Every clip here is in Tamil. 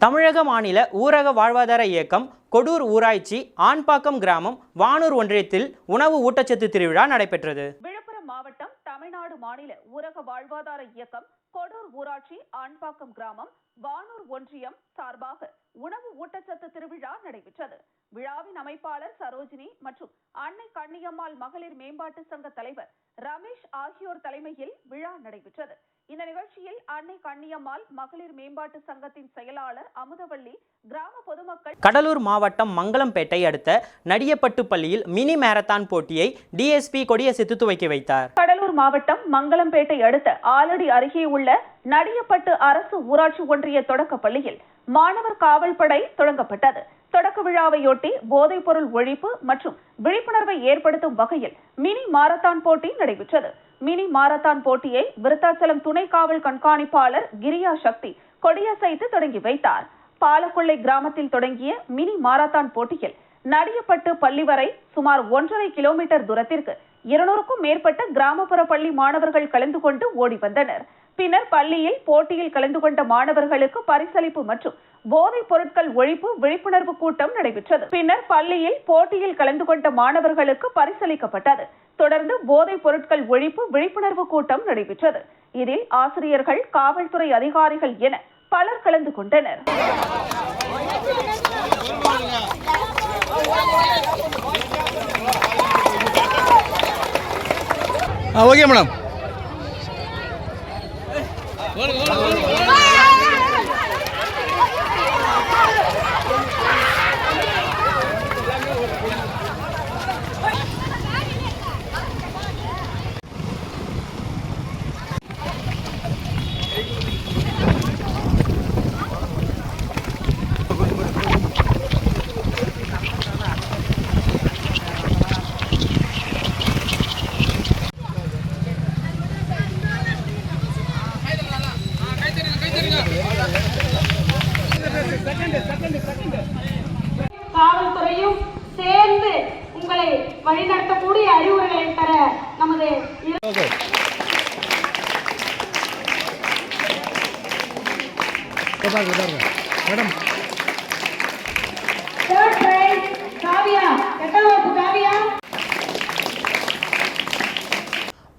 தமிழக மாநில ஊரக வாழ்வாதார இயக்கம் கொடூர் ஊராட்சி ஆண்பாக்கம் கிராமம் வானூர் ஒன்றியத்தில் உணவு ஊட்டச்சத்து திருவிழா நடைபெற்றது. விழுப்புரம் மாவட்டம் தமிழ்நாடு மாநில ஊரக வாழ்வாதார இயக்கம் கொடூர் ஊராட்சி ஆண்பாக்கம் கிராமம் வானூர் ஒன்றியம் சார்பாக உணவு ஊட்டச்சத்து திருவிழா நடைபெற்றது. விழாவின் அமைப்பாளர் சரோஜினி மற்றும் அன்னை கண்ணியம்மாள் மகளிர் மேம்பாட்டு சங்க தலைவர் ரமேஷ் ஆகியோர் தலைமையில் விழா நடைபெற்றது. இந்த நிகழ்ச்சியில் அன்னை கண்ணியம்மாள் மகளிர் மேம்பாட்டு சங்கத்தின் செயலாளர் அமுதவள்ளி, கிராம பொதுமக்கள். கடலூர் மாவட்டம் மங்களம்பேட்டை அடுத்த நடியப்பட்டு பள்ளியில் மினி மாரத்தான் போட்டியை டிஎஸ்பி கொடியசைத்து துவக்கி வைத்தார். கடலூர் மாவட்டம் மங்களம்பேட்டை அடுத்த ஆலடி அருகே உள்ள நடியப்பட்டு அரசு ஊராட்சி ஒன்றிய தொடக்க பள்ளியில் மாணவர் காவல் படை தொடங்கப்பட்டது. தொடக்க விழாவையொட்டி போதைப் பொருள் ஒழிப்பு மற்றும் விழிப்புணர்வை ஏற்படுத்தும் வகையில் மினி மாரத்தான் போட்டி நடைபெற்றது. மினி மாரத்தான் போட்டியை விருத்தாச்சலம் துணை காவல் கண்காணிப்பாளர் கிரியா சக்தி கொடியசைத்து தொடங்கி வைத்தார். பாலக்கொள்ளை கிராமத்தில் தொடங்கிய மினி மாரத்தான் போட்டியில் நடியப்பட்டு பள்ளி வரை சுமார் 1.5 கிலோமீட்டர் தூரத்திற்கு 200க்கும் மேற்பட்ட கிராமப்புற பள்ளி மாணவர்கள் கலந்து கொண்டு ஓடி வந்தனர். பின்னர் பள்ளியில் போட்டியில் கலந்து கொண்ட மாணவர்களுக்கு பரிசளிப்பு மற்றும் போதைப் பொருட்கள் ஒழிப்பு விழிப்புணர்வு கூட்டம் நடைபெற்றது. பின்னர் பள்ளியில் போட்டியில் கலந்து கொண்ட மாணவர்களுக்கு பரிசளிக்கப்பட்டது. தொடர்ந்து போதைப் பொருட்கள் ஒழிப்பு விழிப்புணர்வு கூட்டம் நடைபெற்றது. இதில் ஆசிரியர்கள், காவல்துறை அதிகாரிகள் என பலர் கலந்து கொண்டனர். Okay madam. காவல்துறையும் சேர்ந்து உங்களை வழிநடத்தக்கூடிய அறிவுரைகளை தர நமது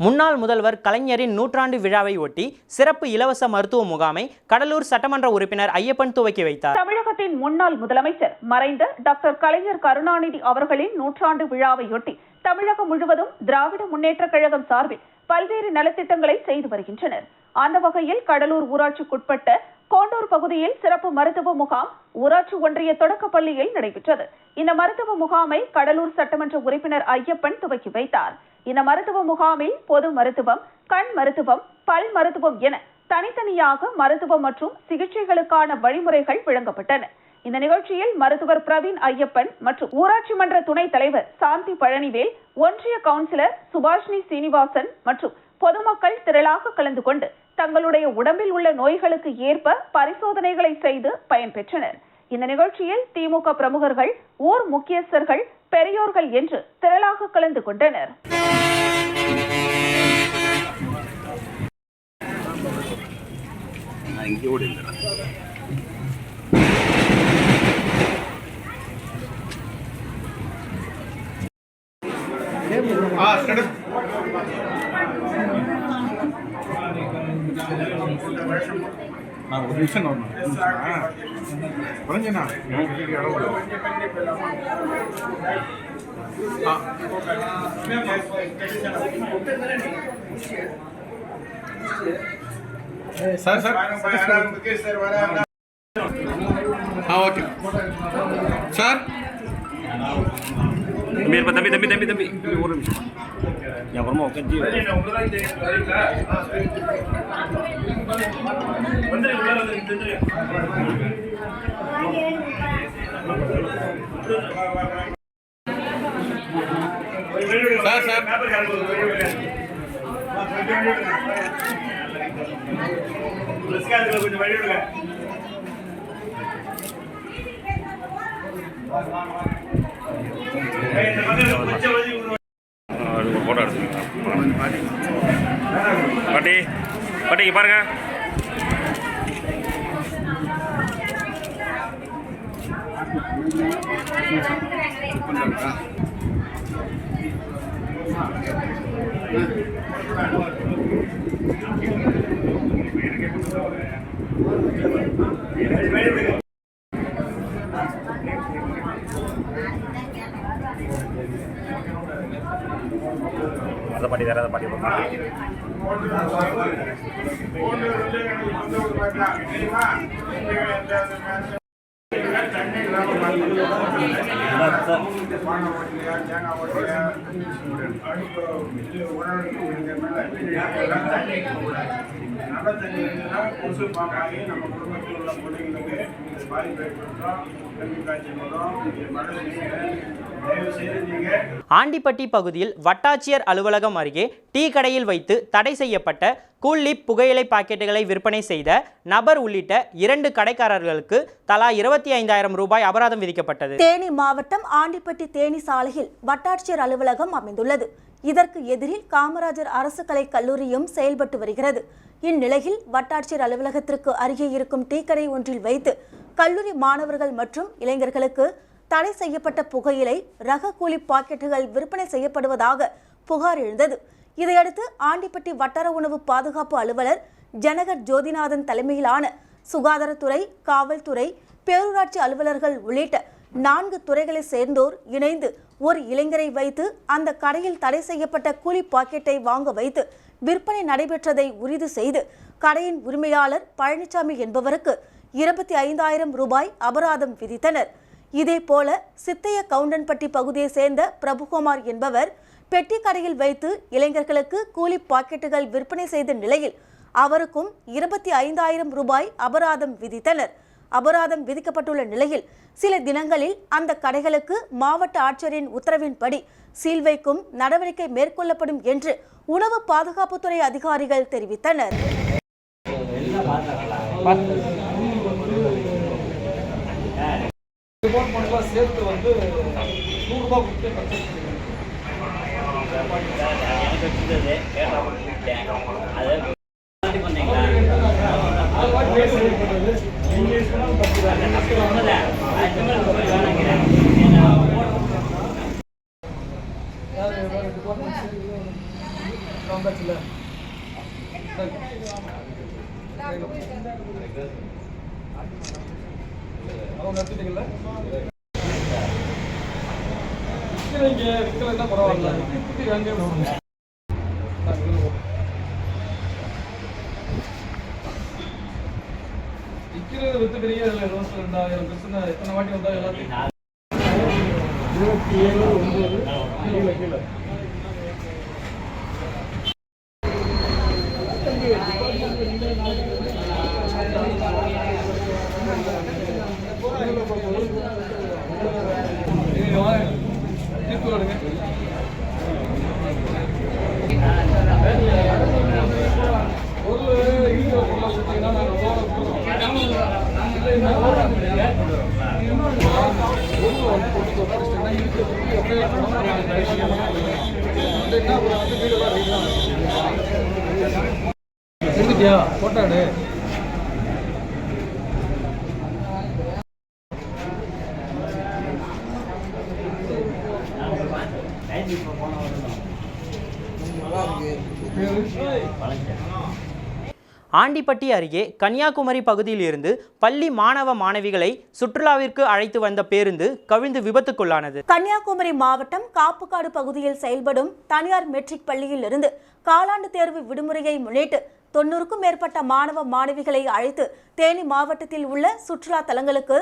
முன்னாள் முதல்வர் கலைஞரின் நூற்றாண்டு விழாவை ஒட்டி சிறப்பு இலவச மருத்துவ முகாமை கடலூர் சட்டமன்ற உறுப்பினர் ஐயப்பன் துவக்கி வைத்தார். தமிழகத்தின் முன்னாள் முதலமைச்சர் மறைந்த டாக்டர் கலைஞர் கருணாநிதி அவர்களின் நூற்றாண்டு விழாவையொட்டி தமிழகம் முழுவதும் திராவிட முன்னேற்ற கழகம் சார்பில் பல்வேறு நலத்திட்டங்களை செய்து வருகின்றனர். அந்த வகையில் கடலூர் ஊராட்சிக்குட்பட்ட கோண்டூர் பகுதியில் சிறப்பு மருத்துவ முகாம் ஊராட்சி ஒன்றிய தொடக்க பள்ளியில் நடைபெற்றது. இந்த மருத்துவ முகாமை கடலூர் சட்டமன்ற உறுப்பினர் ஐயப்பன் துவக்கி வைத்தார். இந்த மருத்துவ முகாமில் பொது மருத்துவம், கண் மருத்துவம், பல் மருத்துவம் என தனித்தனியாக மருத்துவம் மற்றும் சிகிச்சைகளுக்கான வழிமுறைகள் வழங்கப்பட்டன. இந்த நிகழ்ச்சியில் மருத்துவர் பிரவீன் ஐயப்பன் மற்றும் ஊராட்சி மன்ற துணைத் தலைவர் சாந்தி பழனிவேல், ஒன்றிய கவுன்சிலர் சுபாஷினி சீனிவாசன் மற்றும் பொதுமக்கள் திரளாக கலந்து கொண்டு தங்களுடைய உடம்பில் உள்ள நோய்களுக்கு ஏற்ப பரிசோதனைகளை செய்து பயன்பெற்றனர். இந்த நிகழ்ச்சியில் திமுக பிரமுகர்கள், ஊர் முக்கியஸ்தர்கள், பெரியோர்கள் என்று திரளாக கலந்து கொண்டனர். நான் ஒரு நிமிஷம் குறைஞ்சண்ணா சார் ஓகே சார். தம்பி ஒரு நிமிஷம் அப்புறமா உட்காந்து கொஞ்சம் வழிவிடுங்க. போட்டோ எடுத்துக்கலாம். பாட்டி பாட்டிக்கு பாருங்க. அதை பாட்டி வேறு அதை பாட்டி கொசு பாக்காகி நம்ம குடும்பத்தில் உள்ள பிள்ளைங்களுக்கு பாதிப்பு ஏற்படுத்தும். காய்ச்சல் வரும். மழை தயவு செய்து நீங்க ஆண்டிப்பட்டி பகுதியில் வட்டாட்சியர் அலுவலகம் அருகே டீ கடையில் வைத்து தடை செய்யப்பட்ட கூல்லிப் புகையிலை பாக்கெட்டுகளை விற்பனை செய்த நபர் உள்ளிட்ட 2 கடைக்காரர்களுக்கு தலா 25,000 ரூபாய் அபராதம் விதிக்கப்பட்டது. தேனி மாவட்டம் ஆண்டிப்பட்டி தேனி சாலையில் வட்டாட்சியர் அலுவலகம் அமைந்துள்ளது. இதற்கு எதிரில் காமராஜர் அரசு கலை கல்லூரியும் செயல்பட்டு வருகிறது. இந்நிலையில் வட்டாட்சியர் அலுவலகத்திற்கு அருகே இருக்கும் டீ கடை ஒன்றில் வைத்து கல்லூரி மாணவர்கள் மற்றும் இளைஞர்களுக்கு தடை செய்யப்பட்ட புகையிலை ரக கூலி பாக்கெட்டுகள் விற்பனை செய்யப்படுவதாக புகார் எழுந்தது. இதையடுத்து ஆண்டிப்பட்டி வட்டார உணவு பாதுகாப்பு அலுவலர் ஜனகர் ஜோதிநாதன் தலைமையிலான சுகாதாரத்துறை, காவல்துறை, பேரூராட்சி அலுவலர்கள் உள்ளிட்ட 4 துறைகளை சேர்ந்தோர் இணைந்து ஒரு இளைஞரை வைத்து அந்த கடையில் தடை செய்யப்பட்ட கூலி பாக்கெட்டை வாங்க வைத்து விற்பனை நடைபெற்றதை உறுதி செய்து கடையின் உரிமையாளர் பழனிசாமி என்பவருக்கு 25,000 ரூபாய் அபராதம் விதித்தனர். இதேபோல சித்தைய கவுண்டன்பட்டி பகுதியை சேர்ந்த பிரபுகுமார் என்பவர் பெட்டி கடையில் வைத்து இளைஞர்களுக்கு கூலி பாக்கெட்டுகள் விற்பனை செய்த நிலையில் அவருக்கும் 25,000 ரூபாய் அபராதம் விதித்தனர். அபராதம் விதிக்கப்பட்டுள்ள நிலையில் சில தினங்களில் அந்த கடைகளுக்கு மாவட்ட ஆட்சியரின் உத்தரவின்படி சீல் வைக்கும் நடவடிக்கை மேற்கொள்ளப்படும் என்று உணவு பாதுகாப்புத்துறை அதிகாரிகள் தெரிவித்தனர். சேர்த்து வந்து 100 ரூபாய் கொடுத்து பர்ச்சேஸ் அவங்க எடுத்துட்டீங்களா? விற்கலைன்னா பரவாயில்ல. விற்கிறது வித்துக்கிறீங்க. அதில் 22,000 பிரச்சனை எத்தனை வாட்டி வந்தால் எல்லாத்தையும் 27,9 கீழே போட்டோ எடு. ஆண்டிப்பட்டி அருகே கன்னியாகுமரி பகுதியில் இருந்து பள்ளி மாணவ மாணவிகளை சுற்றுலாவிற்கு அழைத்து வந்த பேருந்து கவிழ்ந்து விபத்துக்குள்ளானது. கன்னியாகுமரி மாவட்டம் காப்புக்காடு பகுதியில் செயல்படும் தனியார் மெட்ரிக் பள்ளியில் இருந்து காலாண்டு தேர்வு விடுமுறையை முன்னிட்டு 90க்கும் மேற்பட்ட மாணவ மாணவிகளை அழைத்து தேனி மாவட்டத்தில் உள்ள சுற்றுலா தலங்களுக்கு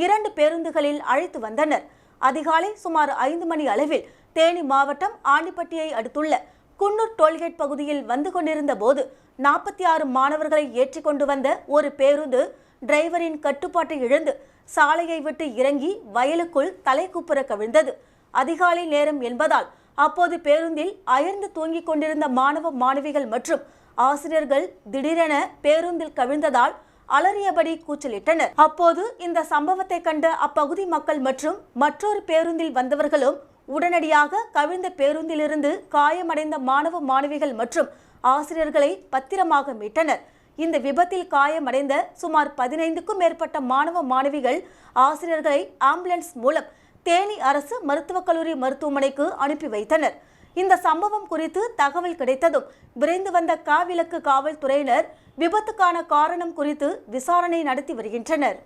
2 பேருந்துகளில் அழைத்து வந்தனர். அதிகாலை சுமார் 5 மணி அளவில் தேனி மாவட்டம் ஆண்டிப்பட்டியை அடுத்துள்ள குன்னூர் டோல்கேட் பகுதியில் வந்து கொண்டிருந்த போது 46 மாணவர்களை ஏற்றி கொண்டு வந்த ஒரு பேருந்து டிரைவரின் கட்டுப்பாட்டை இழந்து சாலையை விட்டு இறங்கி வயலுக்குள் தலைக்குப்புற கவிழ்ந்தது. அதிகாலை நேரம் என்பதால் அப்போது பேருந்தில் அயர்ந்து தூங்கிக் கொண்டிருந்த மாணவ மாணவிகள் மற்றும் ஆசிரியர்கள் திடீரென பேருந்தில் கவிழ்ந்ததால் அலறியபடி கூச்சலிட்டனர். அப்போது இந்த சம்பவத்தை கண்ட அப்பகுதி மக்கள் மற்றும் மற்றொரு பேருந்தில் வந்தவர்களும் உடனடியாக கவிழ்ந்த பேருந்திலிருந்து காயமடைந்த மாணவ மாணவிகள் மற்றும் ஆசிரியர்களை பத்திரமாக மீட்டனர். இந்த விபத்தில் காயமடைந்த சுமார் 15க்கும் மேற்பட்ட மாணவ மாணவிகள் ஆசிரியர்களை ஆம்புலன்ஸ் மூலம் தேனி அரசு மருத்துவக் கல்லூரி மருத்துவமனைக்கு அனுப்பி வைத்தனர். இந்த சம்பவம் குறித்து தகவல் கிடைத்ததும் விரைந்து வந்த காவிலக்கு காவல்துறையினர் விபத்துக்கான காரணம் குறித்து விசாரணை நடத்தி வருகின்றனர்.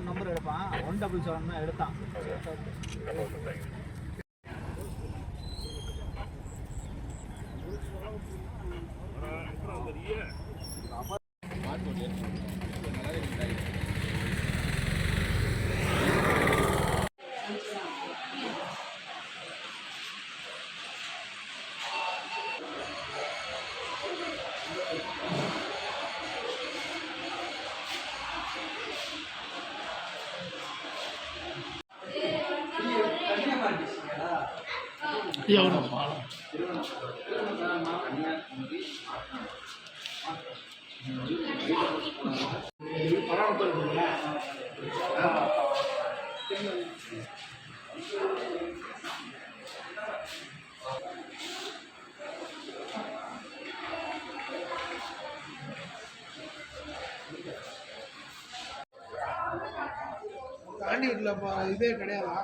நம்பர் எடுப்பான் 177 எடுத்தான். இதே கிடையாதா?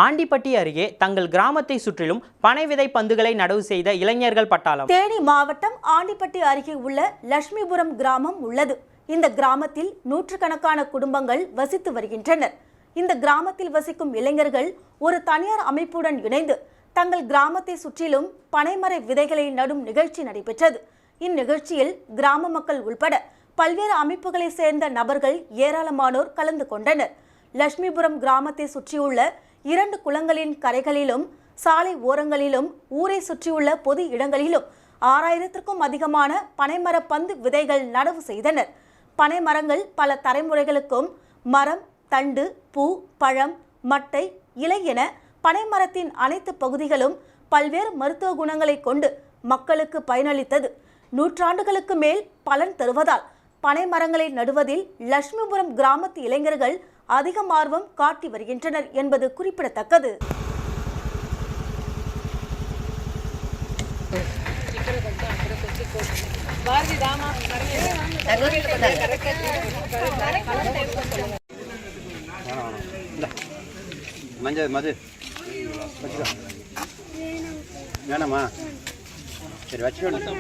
ஆண்டிப்பட்டி அருகே தங்கள் கிராமத்தை சுற்றிலும் பனை விதை பந்துகளை நடவு செய்த இளைஞர்கள் பட்டாளம். தேனி மாவட்டம் ஆண்டிப்பட்டி அருகே உள்ள லட்சுமிபுரம் கிராமம் உள்ளது. இந்த கிராமத்தில் நூற்றுக்கணக்கான குடும்பங்கள் வசித்து வருகின்றனர். இந்த கிராமத்தில் வசிக்கும் இளைஞர்கள் ஒரு தனியார் அமைப்புடன் இணைந்து தங்கள் கிராமத்தை சுற்றிலும் பனைமர விதைகளை நடும் நிகழ்ச்சி நடைபெற்றது. இந்நிகழ்ச்சியில் கிராம மக்கள் உள்பட பல்வேறு அமைப்புகளை சேர்ந்த நபர்கள் ஏராளமானோர் கலந்து கொண்டனர். லட்சுமிபுரம் கிராமத்தை சுற்றியுள்ள 2 குளங்களின் கரைகளிலும் சாலை ஓரங்களிலும் ஊரை சுற்றியுள்ள பொது இடங்களிலும் 6000க்கும் அதிகமான பனைமர பந்து விதைகள் நடவு செய்தனர். பனை மரங்கள் பல தலைமுறைகளுக்கும் மரம், தண்டு, பூ, பழம், மட்டை, இலை என பனைமரத்தின் அனைத்து பகுதிகளும் பல்வேறு மருத்துவ குணங்களை கொண்டு மக்களுக்கு பயனளித்தது. நூற்றாண்டுகளுக்கு மேல் பலன் தருவதால் பனை மரங்களை நடுவதில் லட்சுமிபுரம் கிராமத்து இளைஞர்கள் அதிக ஆர்வம் காட்டி வருகின்றனர் என்பது குறிப்பிடத்தக்கது. மஞ்சள் வேணாமா? சரி வச்சுக்கோ.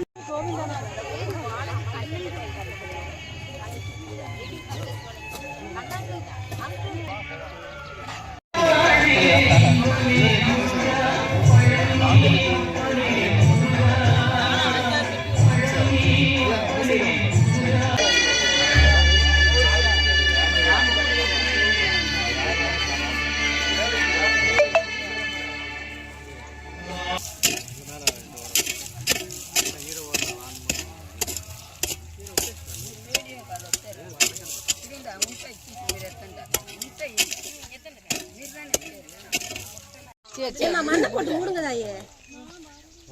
மண்ணை போட்டு மூடுங்கதாயே.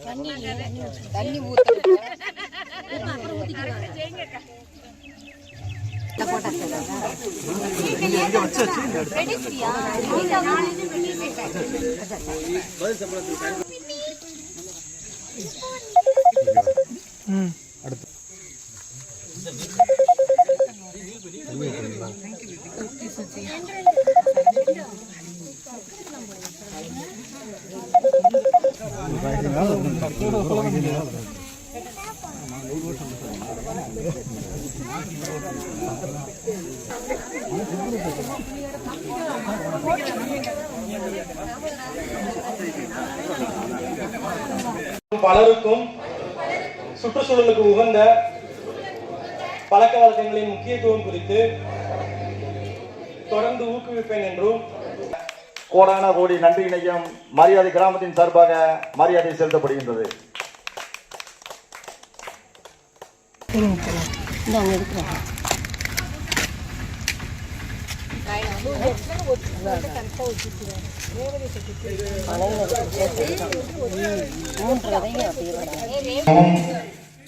தண்ணி பலருக்கும் சுற்றுச்சூழலுக்கு உகந்த பழக்க வழக்கங்களின் முக்கியத்துவம் குறித்து தொடர்ந்து ஊக்குவிப்பேன் என்றும் கோடான கோடி நன்றி இணையம் மரியாதை கிராமத்தின் சார்பாக மரியாதை செலுத்தப்படுகின்றது.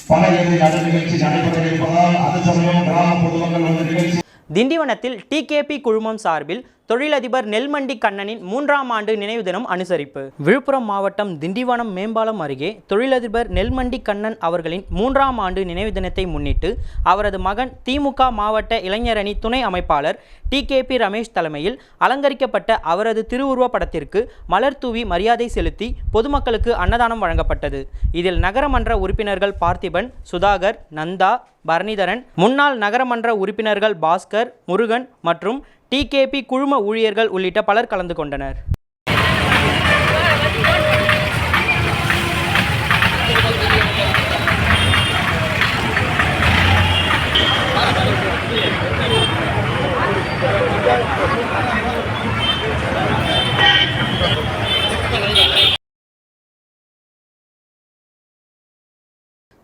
பல நடு நிகழ்ச்சி நடைபெற்றிருப்பதால் அது சமயம் கிராம பொதுமக்கள் வந்து நிகழ்ச்சி திண்டிவனத்தில் டிகேபி குழுமம் சார்பில் தொழிலதிபர் நெல்மண்டி கண்ணனின் 3ஆம் ஆண்டு நினைவு தினம் அனுசரிப்பு. விழுப்புரம் மாவட்டம் திண்டிவனம் மேம்பாலம் அருகே தொழிலதிபர் நெல்மண்டி கண்ணன் அவர்களின் 3ஆம் ஆண்டு நினைவு தினத்தை முன்னிட்டு அவரது மகன் திமுக மாவட்ட இளைஞரணி துணை அமைப்பாளர் டிகேபி ரமேஷ் தலைமையில் அலங்கரிக்கப்பட்ட அவரது திருவுருவ படத்திற்கு மலர் தூவி மரியாதை செலுத்தி பொதுமக்களுக்கு அன்னதானம் வழங்கப்பட்டது. இதில் நகரமன்ற உறுப்பினர்கள் பார்த்திபன், சுதாகர், நந்தா, பரணிதரன், முன்னாள் நகரமன்ற உறுப்பினர்கள் பாஸ்கர், முருகன் மற்றும் டிகேபி குழும ஊழியர்கள் உள்ளிட்ட பலர் கலந்து கொண்டனர்.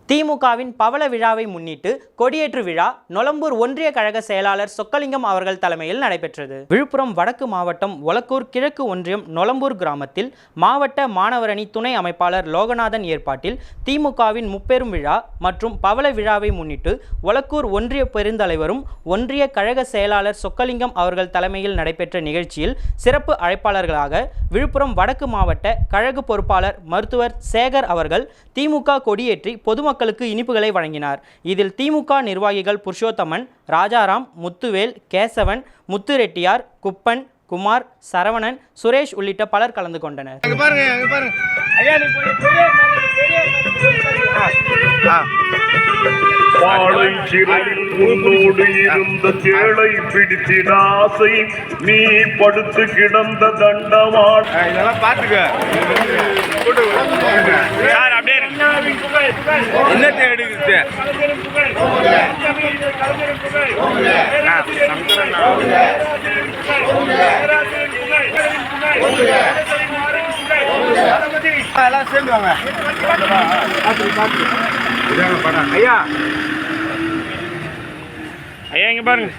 திமுகவின் பவள விழாவை முன்னிட்டு கொடியேற்று விழா நொலம்பூர் ஒன்றிய கழக செயலாளர் சொக்கலிங்கம் அவர்கள் தலைமையில் நடைபெற்றது. விழுப்புரம் வடக்கு மாவட்டம் ஒலக்கூர் கிழக்கு ஒன்றியம் நொலம்பூர் கிராமத்தில் மாவட்ட மாணவரணி துணை அமைப்பாளர் லோகநாதன் ஏற்பாட்டில் திமுகவின் முப்பெரும் விழா மற்றும் பவள விழாவை முன்னிட்டு ஒலக்கூர் ஒன்றிய பெருந்தலைவரும் ஒன்றிய கழக செயலாளர் சொக்கலிங்கம் அவர்கள் தலைமையில் நடைபெற்ற நிகழ்ச்சியில் சிறப்பு அழைப்பாளர்களாக விழுப்புரம் வடக்கு மாவட்ட கழக பொறுப்பாளர் மருத்துவர் சேகர் அவர்கள் திமுக கொடியேற்றி பொதுமக்கள் இனிப்புகளை வழங்கினார். இதில் திமுக நிர்வாகிகள் புருஷோத்தமன், ராஜாராம், முத்துவேல், கேசவன், முத்துரெட்டியார், குப்பன், குமார், சரவணன், சுரேஷ் உள்ளிட்ட பலர் கலந்து கொண்டனர். பாலை சிறையில் உன்னோடு இருந்த சேளை பிடித்திட ஆசை நீ படுத்து கிடந்த தண்டவாள். இதெல்லாம் பாத்துக்க என்னத்தை எடுக்குது எல்லாம் சேர்ந்துவாங்க. ஐயா ஐயா இங்க பாருங்க,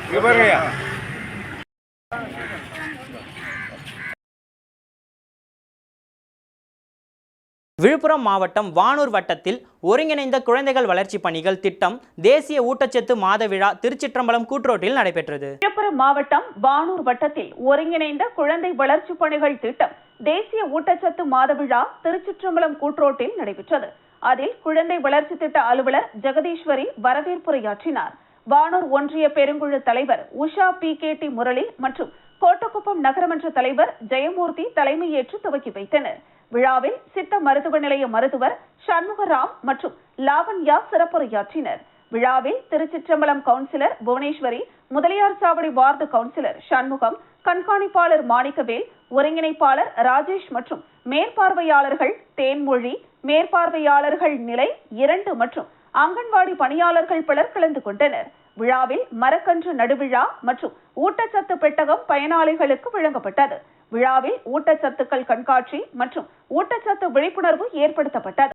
இங்க பாருங்க ஐயா. விழுப்புரம் மாவட்டம் வானூர் வட்டத்தில் ஒருங்கிணைந்த குழந்தைகள் வளர்ச்சி பணிகள் திட்டம் தேசிய ஊட்டச்சத்து மாத விழா திருச்சிற்றம்பலம் கூட்ரோட்டில் நடைபெற்றது. விழுப்புரம் மாவட்டம் வானூர் வட்டத்தில் ஒருங்கிணைந்த குழந்தை வளர்ச்சி பணிகள் திட்டம் தேசிய ஊட்டச்சத்து மாத விழா திருச்சிற்றம்பலம் கூட்ரோட்டில் நடைபெற்றது. அதில் குழந்தை வளர்ச்சி திட்ட அலுவலர் ஜெகதீஸ்வரி வரவேற்புரையாற்றினார். வானூர் ஒன்றிய பெருங்குழு தலைவர் உஷா PKT முரளி மற்றும் கோட்டக்குப்பம் நகரமன்ற தலைவர் ஜெயமூர்த்தி தலைமையேற்று துவக்கி வைத்தனர். விழாவில் சித்த மருத்துவ நிலைய மருத்துவர் சண்முகராம் மற்றும் லாவண்யா சிறப்புரையாற்றினர். விழாவில் திருச்சிற்றம்பலம் கவுன்சிலர் புவனேஸ்வரி, முதலியார் சாவடி வார்டு கவுன்சிலர் சண்முகம், கண்காணிப்பாளர் மாணிக்கவேல், ஒருங்கிணைப்பாளர் ராஜேஷ் மற்றும் மேற்பார்வையாளர்கள் தேன்மொழி, மேற்பார்வையாளர்கள் நிலை 2 மற்றும் அங்கன்வாடி பணியாளர்கள் பலர் கலந்து கொண்டனர். விழாவில் மரக்கன்று நடுவிழா மற்றும் ஊட்டச்சத்து பெட்டகம் பயனாளிகளுக்கு வழங்கப்பட்டது. விழாவில் ஊட்டச்சத்துக்கள் கண்காட்சி மற்றும் ஊட்டச்சத்து விழிப்புணர்வு ஏற்படுத்தப்பட்டது.